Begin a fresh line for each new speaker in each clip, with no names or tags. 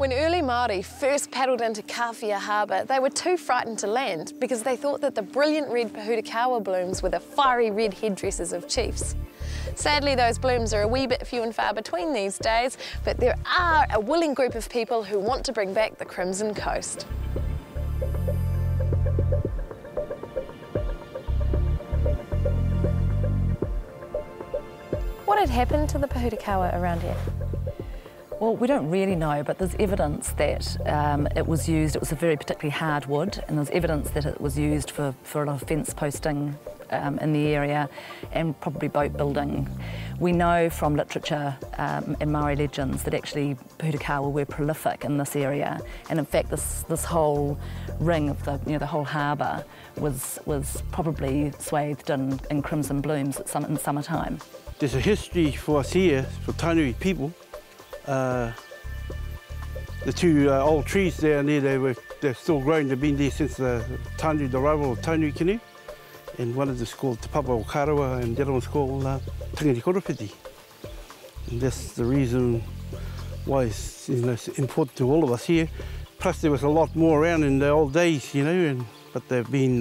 When early Māori first paddled into Kawhia harbour, they were too frightened to land because they thought that the brilliant red Pahutakawa blooms were the fiery red headdresses of chiefs. Sadly, those blooms are a wee bit few and far between these days, but there are a willing group of people who want to bring back the Crimson Coast. What had happened to the Pahutakawa around here?
Well, we don't really know, but there's evidence that it was used. It was a very particularly hard wood, and there's evidence that it was used for a lot of fence posting in the area and probably boat building. We know from literature and Māori legends that actually Pahutakawa were prolific in this area, and in fact this whole ring of the whole harbour was probably swathed in crimson blooms in summertime.
There's a history for us here, for Tainui people. The two old trees down there, they're still growing. They've been there since the arrival of Tainui canoe. And one of them is called Te Papa o Karawa, and the other one's called Tangiri Korowhiti. And that's the reason why it's important to all of us here. Plus there was a lot more around in the old days, but they've been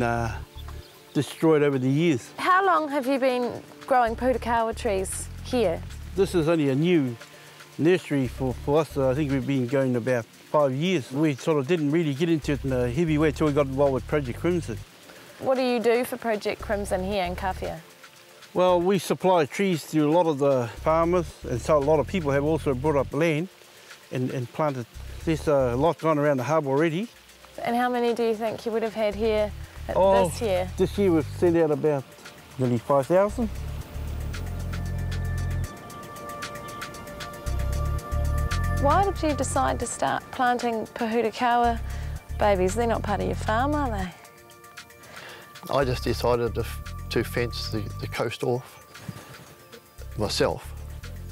destroyed over the years.
How long have you been growing Pahutakawa trees here?
This is only a new nursery for us. I think we've been going about 5 years. We sort of didn't really get into it in a heavy way until we got involved with Project Crimson.
What do you do for Project Crimson here in Kawhia?
Well, we supply trees to a lot of the farmers, and so a lot of people have also brought up land and planted. There's a lot gone around the harbour already.
And how many do you think you would have had here this year?
This year we've sent out about nearly 5,000.
Why did you decide to start planting Pahutakawa babies? They're not part of your farm, are they?
I just decided to fence the coast off myself,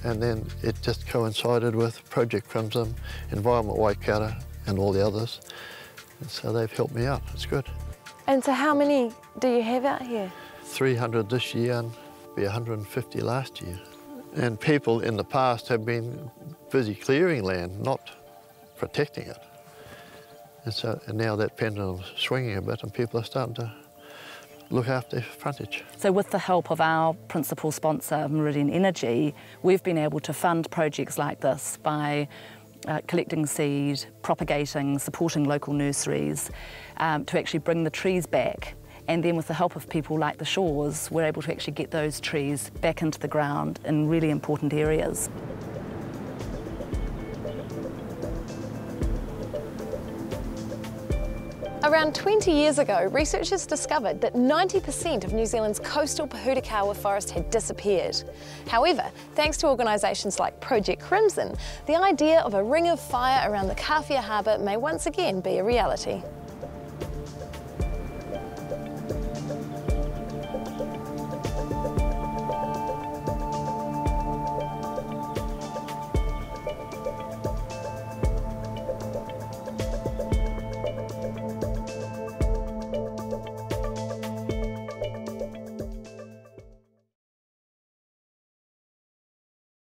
and then it just coincided with Project Crimson, Environment Waikato and all the others, and so they've helped me out. It's good.
And so how many do you have out here?
300 this year and be 150 last year. And people in the past have been busy clearing land, not protecting it. And now that pendulum's swinging a bit and people are starting to look after frontage.
So with the help of our principal sponsor, Meridian Energy, we've been able to fund projects like this by collecting seed, propagating, supporting local nurseries to actually bring the trees back. And then with the help of people like the Shores, we're able to actually get those trees back into the ground in really important areas.
Around 20 years ago, researchers discovered that 90% of New Zealand's coastal Pahutakawa forest had disappeared. However, thanks to organisations like Project Crimson, the idea of a ring of fire around the Kawhia harbour may once again be a reality.